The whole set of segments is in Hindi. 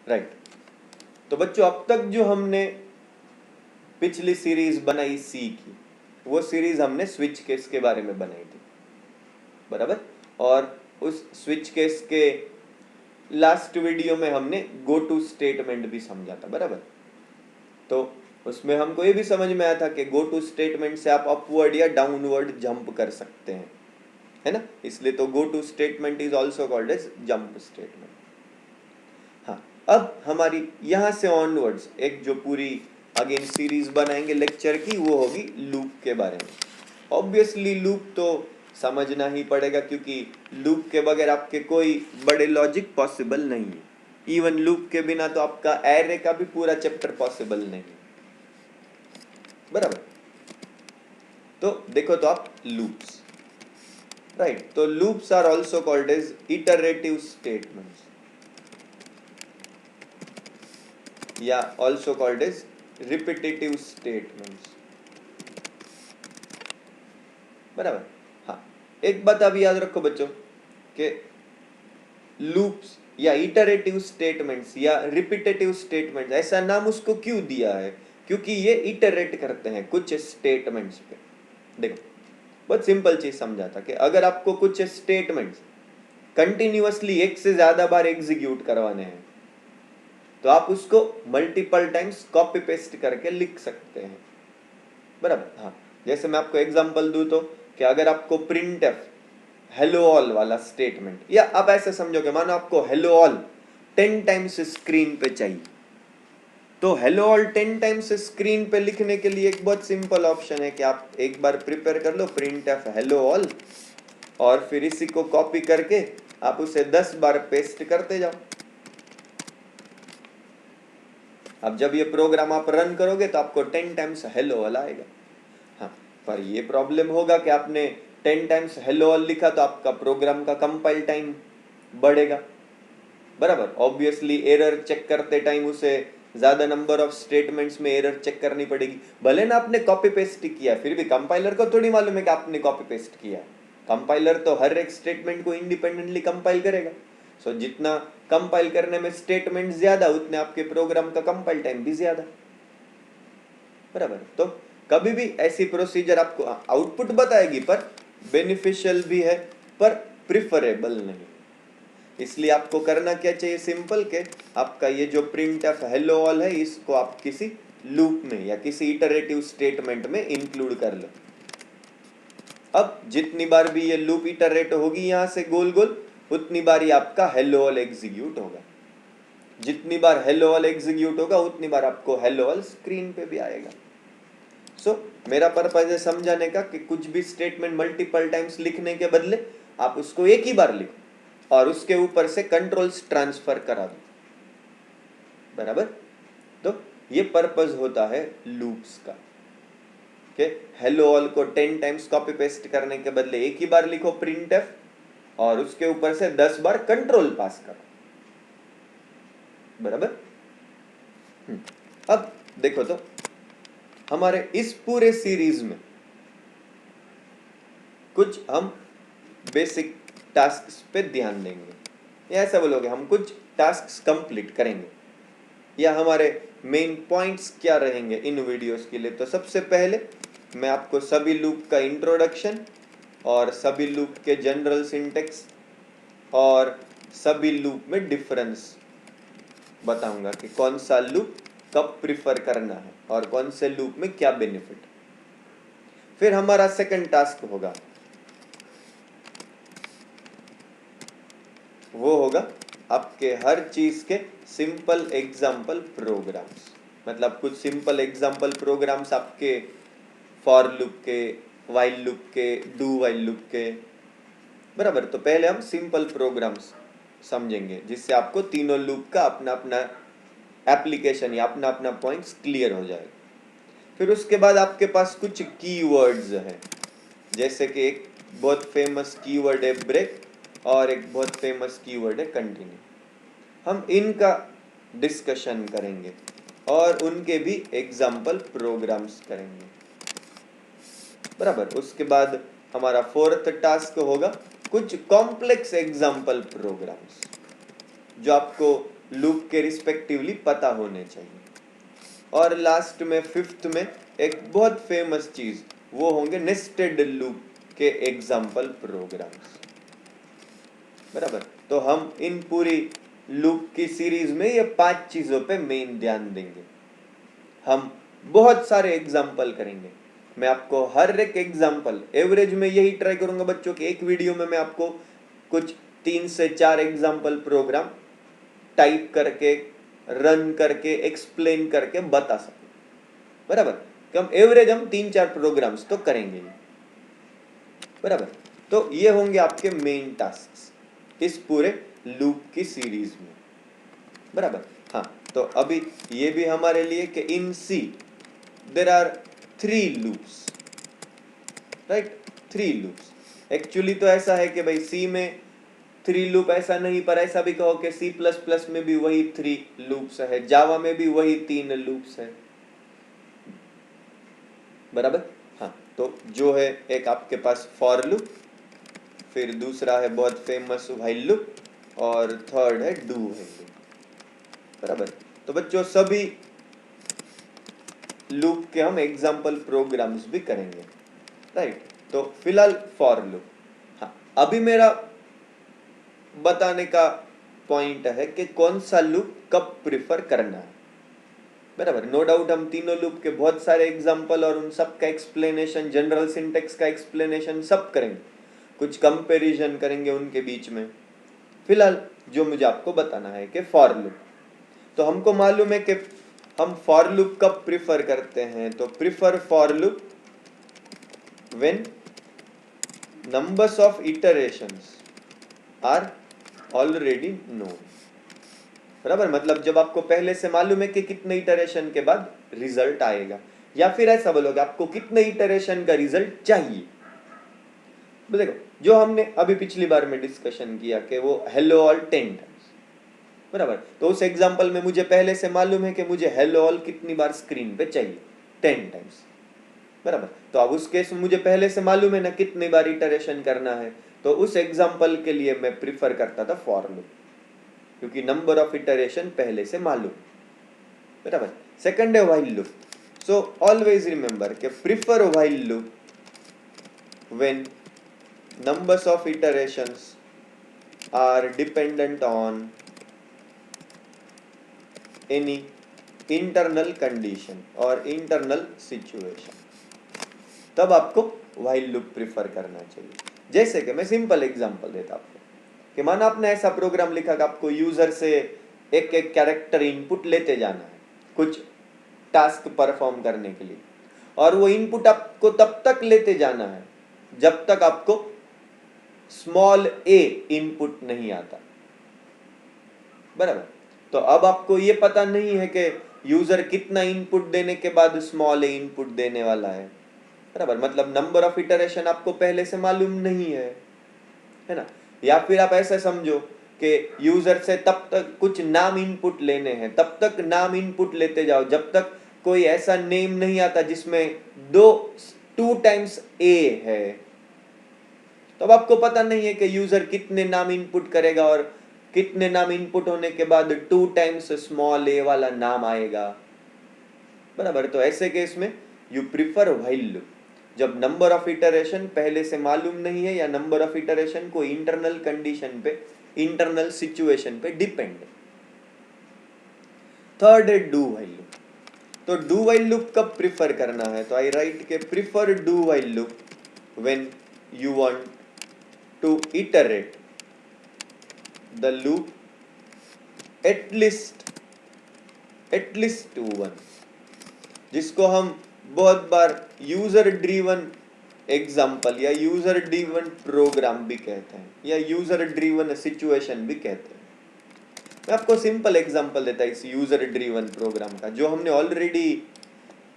राइट। तो बच्चों अब तक जो हमने पिछली सीरीज बनाई सी की, वो सीरीज हमने स्विच केस के बारे में बनाई थी, बराबर। और उस स्विच केस के लास्ट वीडियो में हमने गो टू स्टेटमेंट भी समझा था, बराबर। तो उसमें हमको ये भी समझ में आया था कि गो टू स्टेटमेंट से आप अपवर्ड या डाउनवर्ड जंप कर सकते हैं, है ना। इसलिए तो goto statement is also called as jump statement. हाँ, अब हमारी यहां से ऑनवर्ड्स एक जो पूरी अगेन सीरीज बनाएंगे लेक्चर की, वो होगी लूप के बारे में। ऑब्वियसली लूप तो समझना ही पड़ेगा, क्योंकि लूप के बगैर आपके कोई बड़े लॉजिक पॉसिबल नहीं है। इवन लूप के बिना तो आपका एरे का भी पूरा चैप्टर पॉसिबल नहीं है, बराबर। तो देखो तो आप लूप्स, राइट। तो loops are also called as iterative statements या also called as repetitive statements, बराबर। हाँ, एक बात अभी याद रखो बच्चों कि लूप्स या इटरेटिव स्टेटमेंट्स या रिपीटेटिव स्टेटमेंट्स, ऐसा नाम उसको क्यों दिया है? क्योंकि ये इटरेट करते हैं कुछ स्टेटमेंट्स पे। देखो बहुत सिंपल चीज समझा था कि अगर आपको कुछ स्टेटमेंट्स कंटिन्यूअसली एक से ज्यादा बार एग्जीक्यूट करवाने हैं, तो आप उसको मल्टीपल टाइम्स कॉपी पेस्ट करके लिख सकते हैं, बराबर। हाँ, जैसे मैं आपको एग्जांपल दूं तो कि अगर आपको प्रिंट एफ हेलो ऑल वाला स्टेटमेंट, या आप ऐसे समझोगे, मानो आपको हेलो ऑल 10 टाइम्स स्क्रीन पे चाहिए, तो हेलो ऑल 10 टाइम्स स्क्रीन पे लिखने के लिए एक बहुत सिंपल ऑप्शन है कि आप एक बार प्रिपेयर कर लो प्रिंट एफ हेलो ऑल, और फिर इसी को कॉपी करके आप उसे 10 बार पेस्ट करते जाओ। अब जब ये प्रोग्राम आप रन करोगे तो आपको 10 टाइम्स हेलो ऑल आएगा। हाँ, पर ये प्रॉब्लम होगा कि आपने 10 टाइम्स हेलो ऑल लिखा तो आपका प्रोग्राम का कंपाइल टाइम बढ़ेगा, बराबर। ऑब्वियसली एरर चेक करते टाइम उसे ज्यादा नंबर ऑफ स्टेटमेंट्स में एरर चेक करनी पड़ेगी। भले ना आपने कॉपी पेस्ट किया, फिर भी कंपाइलर को थोड़ी मालूम है कि आपने कॉपी पेस्ट किया। कंपाइलर तो हर एक स्टेटमेंट को इंडिपेंडेंटली कंपाइल करेगा। सो जितना कंपाइल करने में स्टेटमेंट ज्यादा, उतने आपके प्रोग्राम का कंपाइल टाइम भी ज्यादा, बराबर। तो कभी भी ऐसी प्रोसीजर आपको आउटपुट बताएगी, पर बेनिफिशियल भी है पर प्रिफरेबल नहीं। इसलिए आपको करना क्या चाहिए, सिंपल के आपका ये जो प्रिंट ऑफ हेलो ऑल है, इसको आप किसी लूप में या किसी इटरेटिव स्टेटमेंट में इंक्लूड कर लो। अब जितनी बार भी ये लूप इटरेट होगी यहां से गोल गोल, उतनी बार ही आपका हेलो ऑल एग्जीक्यूट होगा। जितनी बार हेलो ऑल एग्जीक्यूट होगा, उतनी बार आपको हेलो ऑल स्क्रीन पे भी आएगा। सो मेरा पर्पज है समझाने का कि कुछ भी स्टेटमेंट मल्टीपल टाइम्स लिखने के बदले आप उसको एक ही बार लिखो और उसके ऊपर से कंट्रोल्स ट्रांसफर करा दो, बराबर। तो ये पर्पज होता है लूप्स का कि हेलो ऑल को 10 टाइम्स कॉपी पेस्ट करने के बदले एक ही बार लिखो प्रिंट एफ, और उसके ऊपर से 10 बार कंट्रोल पास करो, बराबर। अब देखो तो हमारे इस पूरे सीरीज में कुछ हम बेसिक टास्क्स पे ध्यान देंगे, या ऐसा बोलोगे हम कुछ टास्क्स कंप्लीट करेंगे, या हमारे मेन पॉइंट्स क्या रहेंगे इन वीडियोस के लिए। तो सबसे पहले मैं आपको सभी लूप का इंट्रोडक्शन और सभी लूप के जनरल सिंटेक्स और सभी लूप में डिफरेंस बताऊंगा कि कौन सा लूप कब प्रिफर करना है और कौन से लूप में क्या बेनिफिट। फिर हमारा सेकंड टास्क होगा, वो होगा आपके हर चीज के सिंपल एग्जाम्पल प्रोग्राम्स, मतलब कुछ सिंपल एग्जाम्पल प्रोग्राम्स आपके फॉर लूप के, वाइल लूप के, डू वाइल लूप के, बराबर। तो पहले हम सिंपल प्रोग्राम्स समझेंगे, जिससे आपको तीनों लूप का अपना अपना एप्लीकेशन या अपना अपना पॉइंट्स क्लियर हो जाएगा। फिर उसके बाद आपके पास कुछ कीवर्ड्स हैं, जैसे कि एक बहुत फेमस कीवर्ड है ब्रेक और एक बहुत फेमस कीवर्ड है कंटिन्यू। हम इनका डिस्कशन करेंगे और उनके भी एग्जाम्पल प्रोग्राम्स करेंगे, बराबर। उसके बाद हमारा फोर्थ टास्क होगा कुछ कॉम्प्लेक्स एग्जाम्पल प्रोग्राम्स, जो आपको लूप के रिस्पेक्टिवली पता होने चाहिए। और लास्ट में फिफ्थ में एक बहुत फेमस चीज, वो होंगे नेस्टेड लूप के एग्जाम्पल प्रोग्राम्स। बराबर, तो हम इन पूरी लूप की सीरीज में ये 5 चीजों पे मेन ध्यान देंगे। हम बहुत सारे एग्जाम्पल करेंगे, मैं आपको हर एक एग्जाम्पल एवरेज में यही ट्राई करूंगा बच्चों कि एक वीडियो में मैं आपको कुछ 3 से 4 एग्जाम्पल प्रोग्राम टाइप करके रन करके एक्सप्लेन करके बता सकूं। बराबर, कम एवरेज हम 3-4 प्रोग्राम्स तो करेंगे। बराबर, तो ये होंगे आपके मेन टास्क इस पूरे लूप की सीरीज में। बराबर, हाँ, तो अभी ये भी हमारे लिए कि in C there are 3 loops, right, 3 loops. Actually तो ऐसा है कि भाई सी में 3 लूप ऐसा नहीं, पर ऐसा भी कहो कि सी प्लस प्लस में भी वही 3 लूप्स है, जावा में भी वही 3 लूप्स है। बराबर, हाँ, तो जो है एक आपके पास फॉर लूप, फिर दूसरा है बहुत फेमस व्हाइल लूप, और थर्ड है डू व्हाइल लूप। बराबर, तो बच्चों सभी लूप के हम एग्जाम्पल प्रोग्राम्स भी करेंगे, राइट। तो फिलहाल फॉर लूप, हाँ, अभी मेरा बताने का पॉइंट है कि कौन सा लूप कब प्रिफर करना है। बराबर, नो डाउट हम तीनों लूप के बहुत सारे एग्जाम्पल और उन सब का एक्सप्लेनेशन, जनरल सिंटेक्स का एक्सप्लेनेशन सब करेंगे, कुछ कंपैरिजन करेंगे उनके बीच में। फिलहाल जो मुझे आपको बताना है कि फॉर लूप, तो हमको मालूम है कि हम फॉर लूप कब प्रिफर करते हैं, तो prefer for loop when numbers of iterations are already known. बराबर, मतलब जब आपको पहले से मालूम है कि कितने इटरेशन के बाद रिजल्ट आएगा, या फिर ऐसा बोलोगे आपको कितने इटरेशन का रिजल्ट चाहिए। देखो, जो हमने अभी पिछली बार में डिस्कशन किया कि वो हेलो ऑल 10 टाइम्स। बराबर, तो उस एग्जांपल में मुझे पहले से मालूम है कि मुझे हेलो ऑल कितनी बार स्क्रीन पे चाहिए, 10 टाइम्स। बराबर, तो अब उस केस में मुझे पहले से मालूम है ना कितनी बार इटरेशन करना है, तो उस एग्जांपल के लिए मैं प्रिफर करता था फॉर लूप, क्योंकि नंबर ऑफ इटरेशन पहले से मालूम। बराबर, सेकंड है while loop. So always remember कि prefer while loop when numbers of iterations are dependent on any internal condition or internal situation, तब आपको while loop प्रिफर करना चाहिए। जैसे कि मैं सिंपल एग्जांपल देता आपको कि माना आपने ऐसा प्रोग्राम लिखा कि आपको यूजर से एक एक कैरेक्टर इनपुट लेते जाना है कुछ टास्क परफॉर्म करने के लिए, और वो इनपुट आपको तब तक लेते जाना है जब तक आपको स्मॉल ए इनपुट नहीं आता। बराबर, तो अब आपको ये पता नहीं है कि यूजर कितना इनपुट देने के बाद स्मॉल ए इनपुट देने वाला है। बराबर, मतलब नंबर ऑफ इटरेशन आपको पहले से मालूम नहीं है ना। या फिर आप ऐसा समझो कि यूजर से तब तक कुछ नाम इनपुट लेने हैं, तब तक नाम इनपुट लेते जाओ जब तक कोई ऐसा नेम नहीं आता जिसमें 2 टाइम्स ए है। तो अब आपको पता नहीं है कि यूजर कितने नाम इनपुट करेगा और कितने नाम इनपुट होने के बाद 2 टाइम्स स्मॉल ए वाला नाम आएगा। बराबर, तो ऐसे केस में यू प्रिफर व्हाइल लूप जब नंबर ऑफ इटरेशन पहले से मालूम नहीं है या नंबर ऑफ इटरेशन को इंटरनल कंडीशन पे, इंटरनल सिचुएशन पे डिपेंड है। थर्ड है डू व्हाइल लूप। तो डू व्हाइल लूप कब प्रिफर करना है, तो आई राइट के prefer do while loop when you want to iterate the loop at least once, जिसको हम बहुत बार यूजर ड्रिवन एग्जाम्पल या यूजर ड्रिवन प्रोग्राम भी कहते हैं या यूजर ड्रिवन सिचुएशन भी कहते हैं। मैं आपको सिंपल एग्जाम्पल देता हूं इस यूजर ड्रिवन प्रोग्राम का, जो हमने ऑलरेडी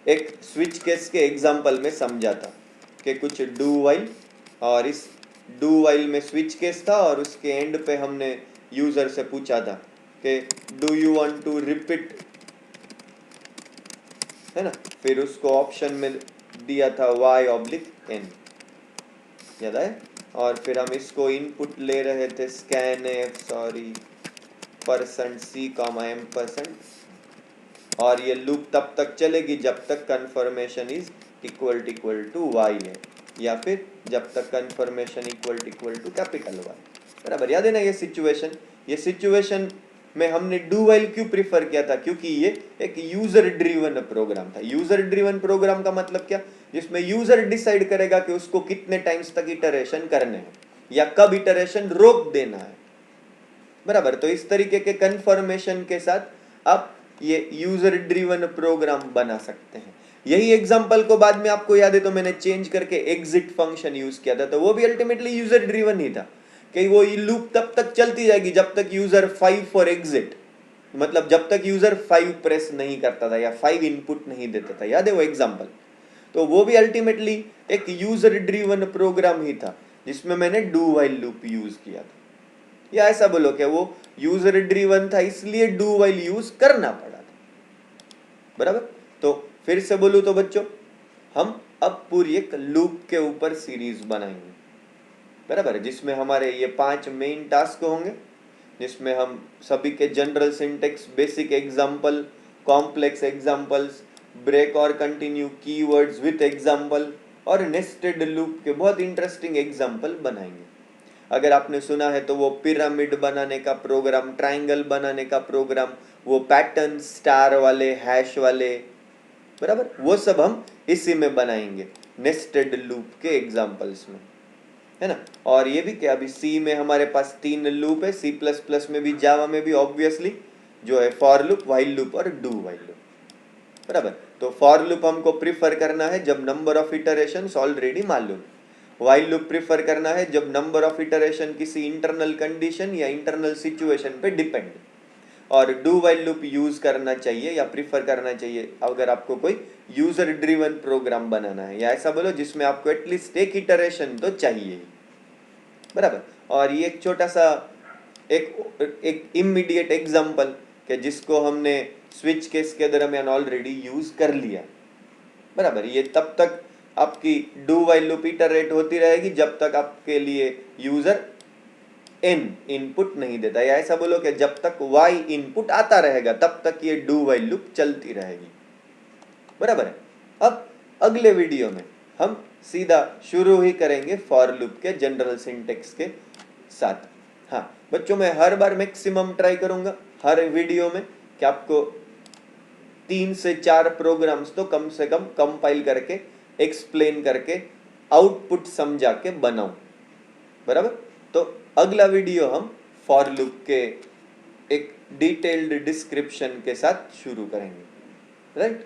एक स्विच केस के एग्जाम्पल में समझा था कि कुछ डू व्हाइल, और इस डू व्हाइल में स्विच केस था और उसके एंड पे हमने यूजर से पूछा था कि do you want to repeat, है ना। फिर उसको ऑप्शन में दिया था y/n, याद है। और फिर हम इसको इनपुट ले रहे थे scanf, sorry percent c comma m percent, और ये लूप तब तक चलेगी जब तक confirmation is equal to Y है, या फिर जब तक confirmation equal to capital Y. बराबर, याद है ना ये सिचुएशन में हमने डू वाइल क्यों प्रिफर किया था? क्योंकि ये एक यूजर ड्रिवन प्रोग्राम था। यूजर ड्रिवन प्रोग्राम का मतलब क्या? जिसमें यूजर डिसाइड करेगा कि उसको कितने टाइम्स तक इटरेशन करने हैं या कब इटरेशन रोक देना है। बराबर, तो इस तरीके के कन्फर्मेशन के साथ आप ये यूजर ड्रिवन प्रोग्राम बना सकते हैं। यही एग्जांपल को बाद में आपको याद है तो मैंने चेंज करके एग्जिट फंक्शन यूज किया था, तो वो भी अल्टीमेटली यूजर ड्रिवन ही था कि वो लूप तब तक चलती जाएगी जब तक यूजर 5 फॉर एग्जिट, मतलब जब तक यूजर 5 प्रेस नहीं करता था या 5 इनपुट नहीं देता था। याद है वो एग्जांपल? तो वो भी अल्टीमेटली एक यूजर ड्रिवन प्रोग्राम ही था जिसमें मैंने डू वाइल लूप यूज किया था। या ऐसा बोलो कि वो यूजर ड्रिवन था इसलिए डू वाइल यूज करना पड़ा था। बराबर, तो फिर से बोलूं तो बच्चों, हम अब पूरी एक लूप के ऊपर सीरीज बनाएंगे। बराबर, जिसमें हमारे ये 5 मेन टास्क होंगे, जिसमें हम सभी के general syntax, basic example, complex examples, break और कंटिन्यू, कीवर्ड्स विथ एग्जांपल और नेस्टेड लूप के बहुत इंटरेस्टिंग एग्जांपल बनाएंगे। अगर आपने सुना है तो वो पिरामिड बनाने का प्रोग्राम, ट्रायंगल बनाने का प्रोग्राम, वो पैटर्न स्टार वाले, हैश वाले, बराबर, वो सब हम इसी में बनाएंगे नेस्टेड लूप के एग्जांपल्स में, है ना। और ये भी क्या, अभी सी में हमारे पास 3 लूप है, सी प्लस प्लस में भी, जावा में भी ऑब्वियसली, जो है फॉर लूप, व्हाइल लूप और डू व्हाइल लूप। बराबर, तो फॉर लूप हमको प्रिफर करना है जब नंबर ऑफ इटरेशंस ऑलरेडी मालूम। व्हाइल लूप प्रिफर करना है जब नंबर ऑफ इटरेशन किसी इंटरनल कंडीशन या इंटरनल सिचुएशन पे डिपेंड। और डू व्हाइल लूप यूज करना चाहिए या प्रिफर करना चाहिए अगर आपको कोई यूजर ड्रिवन प्रोग्राम बनाना है, या ऐसा बोलो जिसमें आपको एटलीस्ट एक इटरेशन तो चाहिए ही। बराबर, और ये एक छोटा सा एक इमीडिएट एग्जांपल कि जिसको हमने स्विच केस के दरमियान ऑलरेडी यूज कर लिया। बराबर, ये तब तक आपकी डू व्हाइल लूप इटरेट होती रहेगी जब तक आपके लिए यूजर n इनपुट नहीं देता, या ऐसा बोलो कि जब तक y इनपुट आता रहेगा तब तक ये डू व्हाइल लूप चलती रहेगी। बराबर है। अब अगले वीडियो में हम सीधा शुरू ही करेंगे फॉर लूप के जनरल सिंटेक्स के साथ। हाँ बच्चों, मैं हर बार मैक्सिमम ट्राई करूंगा हर वीडियो में कि आपको 3 से 4 प्रोग्राम्स तो कम से कम कंपाइल करके, एक्सप्लेन करके, आउटपुट समझा के बनाऊं। बराबर, तो अगला वीडियो हम फॉर लूप के एक डिटेल्ड डिस्क्रिप्शन के साथ शुरू करेंगे। राइट।